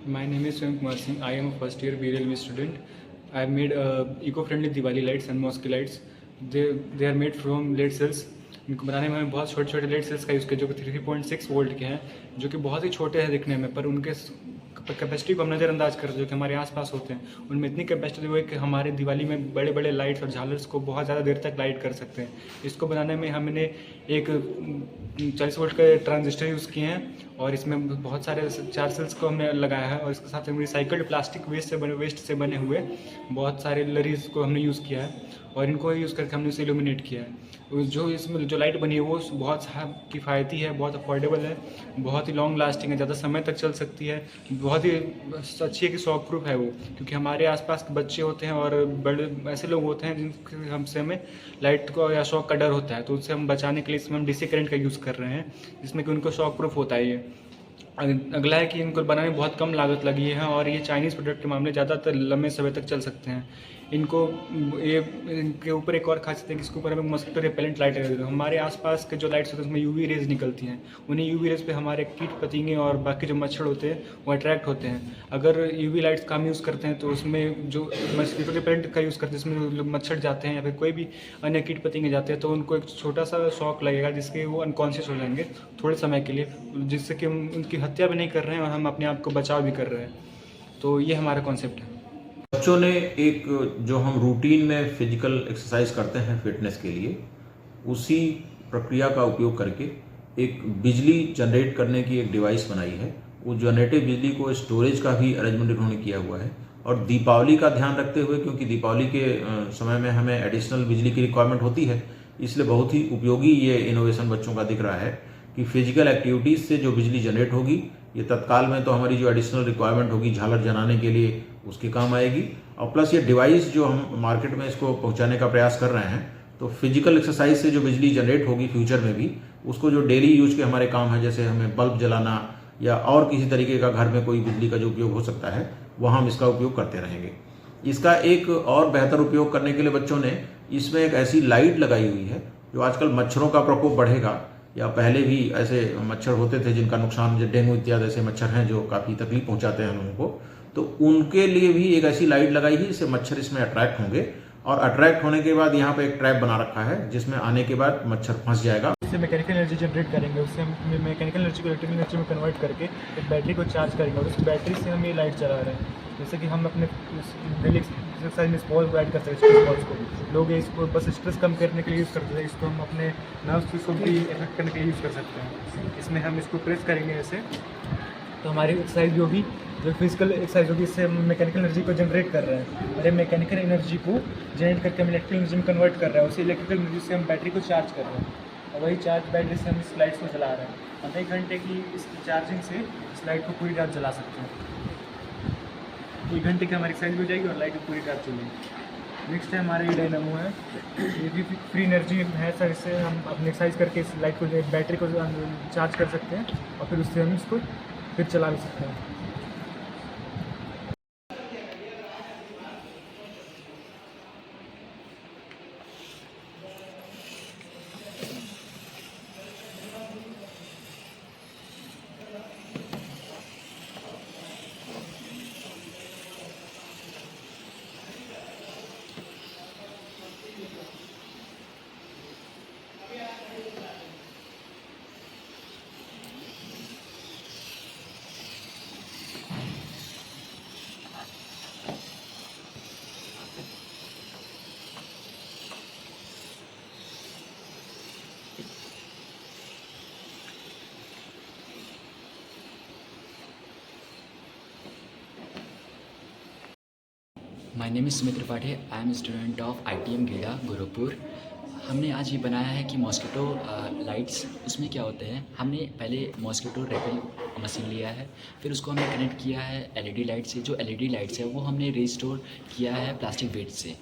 My name is Swam Kumar Singh. I am a first year BLLB student. I have made eco-friendly Diwali lights and mosque lights. They are made from lead cells. इनको बनाने में हमें बहुत छोटे छोटे lead sales का use किया जो कि 3.6 वोल्ट के हैं, जो कि बहुत ही छोटे हैं दिखने में, पर उनके कैपेसिटी को हम नज़रअंदाज कर रहे जो कि हमारे आसपास होते हैं। उनमें इतनी कैपेसिटी है कि हमारे दिवाली में बड़े बड़े लाइट्स और झालर्स को बहुत ज़्यादा देर तक लाइट कर सकते हैं। इसको बनाने में हमने एक 40 वोल्ट का ट्रांजिस्टर यूज़ किए हैं और इसमें बहुत सारे 4 सेल्स को हमने लगाया है और इसके साथ हम रिसाइकल्ड प्लास्टिक वेस्ट से बने हुए बहुत सारे लरीज को हमने यूज़ किया है और इनको यूज़ करके हमने इसे इल्यूमिनेट किया है। जो इसमें जो लाइट बनी है वो बहुत किफ़ायती है, बहुत अफोर्डेबल है, बहुत ही लॉन्ग लास्टिंग है, ज़्यादा समय तक चल सकती है, बहुत ही अच्छी है कि शॉक प्रूफ है वो, क्योंकि हमारे आसपास के बच्चे होते हैं और बड़े ऐसे लोग होते हैं जिनसे हमसे हमें लाइट को या शॉक का डर होता है, तो उससे हम बचाने के लिए इसमें हम डीसी करंट का यूज़ कर रहे हैं जिसमें कि उनको शॉक प्रूफ होता है ये। अगला है कि इनको बनाने में बहुत कम लागत लगी है और ये चाइनीज़ प्रोडक्ट के मामले ज़्यादातर लंबे समय तक चल सकते हैं। इनको ये इनके ऊपर एक और खासियत है कि इसके ऊपर हमें मॉस्किटो रिपेलेंट लाइट लगा देते हैं। हमारे आसपास के जो लाइट्स होते हैं उसमें यूवी रेज निकलती हैं, उन्हीं यूवी रेज पे हमारे कीट पतंगे और बाकी जो मच्छर होते हैं वो अट्रैक्ट होते हैं। अगर यूवी लाइट्स का हम यूज़ करते हैं तो उसमें जो मॉस्किटो रिपेलेंट का यूज़ करते हैं जिसमें मच्छर जाते हैं या फिर कोई भी अन्य कीट पतंगे जाते हैं तो उनको एक छोटा सा शॉक लगेगा जिसके वो अनकॉन्शियस हो जाएंगे थोड़े समय के लिए, जिससे कि हम उनकी हत्या भी नहीं कर रहे हैं और हम अपने आप को बचाव भी कर रहे हैं। तो ये हमारा कॉन्सेप्ट है। बच्चों ने एक जो हम रूटीन में फिजिकल एक्सरसाइज करते हैं फिटनेस के लिए, उसी प्रक्रिया का उपयोग करके एक बिजली जनरेट करने की एक डिवाइस बनाई है। वो जनरेटिव बिजली को स्टोरेज का भी अरेंजमेंट उन्होंने किया हुआ है और दीपावली का ध्यान रखते हुए, क्योंकि दीपावली के समय में हमें एडिशनल बिजली की रिक्वायरमेंट होती है, इसलिए बहुत ही उपयोगी ये इनोवेशन बच्चों का दिख रहा है कि फिजिकल एक्टिविटीज़ से जो बिजली जनरेट होगी ये तत्काल में तो हमारी जो एडिशनल रिक्वायरमेंट होगी झालर जलाने के लिए उसके काम आएगी, और प्लस ये डिवाइस जो हम मार्केट में इसको पहुंचाने का प्रयास कर रहे हैं, तो फिजिकल एक्सरसाइज से जो बिजली जनरेट होगी फ्यूचर में भी उसको जो डेली यूज के हमारे काम है, जैसे हमें बल्ब जलाना या और किसी तरीके का घर में कोई बिजली का जो उपयोग हो सकता है, वहाँ हम इसका उपयोग करते रहेंगे। इसका एक और बेहतर उपयोग करने के लिए बच्चों ने इसमें एक ऐसी लाइट लगाई हुई है जो आजकल मच्छरों का प्रकोप बढ़ेगा, या पहले भी ऐसे मच्छर होते थे जिनका नुकसान, जो डेंगू इत्यादि ऐसे मच्छर हैं जो काफ़ी तकलीफ पहुंचाते हैं लोगों को, तो उनके लिए भी एक ऐसी लाइट लगाई है जिससे मच्छर इसमें अट्रैक्ट होंगे, और अट्रैक्ट होने के बाद यहाँ पे एक ट्रैप बना रखा है जिसमें आने के बाद मच्छर फंस जाएगा। उससे मैकेनिकल एनर्जी जनरेट करेंगे, उससे हम मैकेनिकल एनर्जी को इलेक्ट्रिकल एनर्जी में कन्वर्ट करके एक बैटरी को चार्ज करेंगे और उस बैटरी से हम ये लाइट चला रहे हैं, जैसे कि हम अपने डेली एक्सरसाइज में स्पॉल को ऐड कर सकते हैं। स्पॉल्स को लोग इसको बस स्ट्रेस कम करने के लिए यूज़ करते हैं, इसको हम अपने नर्व्स को भी इफेक्ट करने के लिए यूज़ कर सकते हैं। इसमें हम इसको प्रेस करेंगे ऐसे, तो हमारी एक्सरसाइज जो भी जो फिजिकल एक्सरसाइज होगी इससे हम मैकेनिकल एनर्जी को जनरेट कर रहे हैं और ये मैकेनिकल एनर्जी को जनरेट करके हम इलेक्ट्रिकल एनर्जी में कन्वर्ट कर रहे हैं। उसी इलेक्ट्रिकल एनर्जी से हम बैटरी को चार्ज कर रहे हैं और वही चार्ज बैटरी से हम इस लाइट्स को जला रहे हैं। आधे घंटे की इस चार्जिंग से इस लाइट को पूरी रात जला सकते हैं। 1 घंटे की हमारी एक्सरसाइज हो जाएगी और लाइट पूरी रात चलेगी। नेक्स्ट है हमारा ये डायनामो है, ये भी फ्री एनर्जी है सर, इससे हम अपनी एक्सरसाइज करके इस लाइट को बैटरी को चार्ज कर सकते हैं और फिर उससे हम इसको फिर चला भी सकते हैं। My name is Sumit Tripathi, I am student of ITM Gida Gorakhpur. हमने आज ये बनाया है कि मॉस्किटो लाइट्स, उसमें क्या होते हैं, हमने पहले मॉस्किटो रेपेल मशीन लिया है, फिर उसको हमने कनेक्ट किया है LED लाइट से। जो LED लाइट्स है वो हमने रिस्टोर किया है प्लास्टिक वेट से,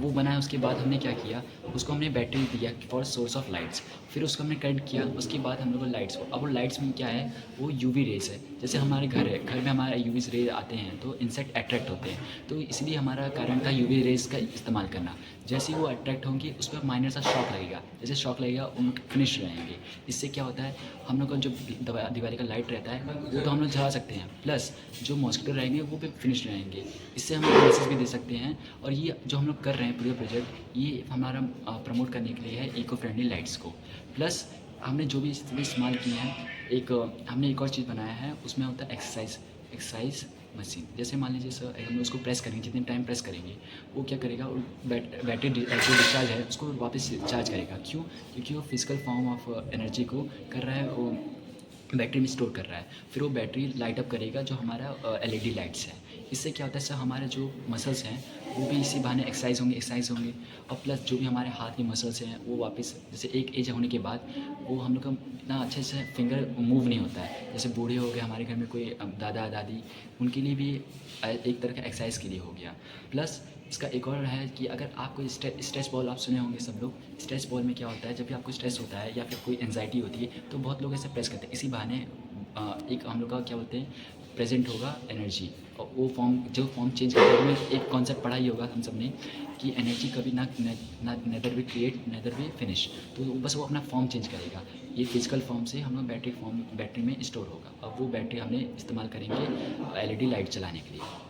वो बना है। उसके बाद हमने क्या किया, उसको हमने बैटरी दिया फॉर सोर्स ऑफ लाइट्स, फिर उसको हमने कनेक्ट किया। उसके बाद हम लोग को लाइट्स, अब वो लाइट्स में क्या है, वो UV रेस है, जैसे हमारे घर है, घर में हमारे यूवी रे आते हैं तो इंसेक्ट अट्रैक्ट होते हैं, तो इसलिए हमारा कारण था यूवी रेज का इस्तेमाल करना। जैसे ही वो अट्रैक्ट होंगे उस पर माइनर सा शॉक लगेगा, जैसे शॉक लगेगा उन फिनिश रहेंगे। इससे क्या होता है, हम लोग का जो दिवाली का लाइट रहता है वो तो हम लोग जला सकते हैं, प्लस जो मॉस्किटो रहेंगे वो भी फिनिश रहेंगे। इससे हम लोग मैसेज भी दे सकते हैं। और ये जो हम लोग कर रहे हैं पूरे प्रोजेक्ट, ये हमारा प्रमोट करने के लिए है इको फ्रेंडली लाइट्स को। प्लस हमने जो भी इस्तेमाल किए हैं, हमने एक और चीज़ बनाया है, उसमें होता है एक्सरसाइज मशीन। जैसे मान लीजिए सर, हम उसको प्रेस करेंगे, जितने टाइम प्रेस करेंगे वो क्या करेगा, बैटरी जो डिस्चार्ज है उसको वापस चार्ज करेगा। क्यों? क्योंकि वो फिजिकल फॉर्म ऑफ एनर्जी को कर रहा है, वो बैटरी में स्टोर कर रहा है। फिर वो बैटरी लाइट अप करेगा जो हमारा एलईडी लाइट्स है। इससे क्या होता है सर, हमारे जो मसल्स हैं वो भी इसी बहाने एक्सरसाइज होंगे। और प्लस जो भी हमारे हाथ के मसल्स हैं वो वापस, जैसे एक एज होने के बाद वो हम लोग का इतना अच्छे से फिंगर मूव नहीं होता है। जैसे बूढ़े हो गए, हमारे घर में कोई दादा दादी, उनके लिए भी एक तरह का एक्सरसाइज के लिए हो गया। प्लस इसका एक और है कि अगर आप कोई स्ट्रेस बॉल आप सुने होंगे सब लोग, स्ट्रेस बॉल में क्या होता है, जब भी आपको स्ट्रेस होता है या फिर कोई एंजाइटी होती है तो बहुत लोग ऐसे प्रेस करते हैं। इसी बहाने एक हम लोग का क्या बोलते हैं, प्रेजेंट होगा एनर्जी। और वो जो फॉर्म चेंज करते हैं, उसमें एक कॉन्सेप्ट पढ़ा ही होगा हम सब ने कि एनर्जी कभी नेदर भी क्रिएट नेदर भी फिनिश। तो बस वो अपना फॉर्म चेंज करेगा। ये फिजिकल फॉर्म से हम लोग बैटरी में स्टोर होगा और वो बैटरी हमने इस्तेमाल करेंगे एलईडी लाइट चलाने के लिए।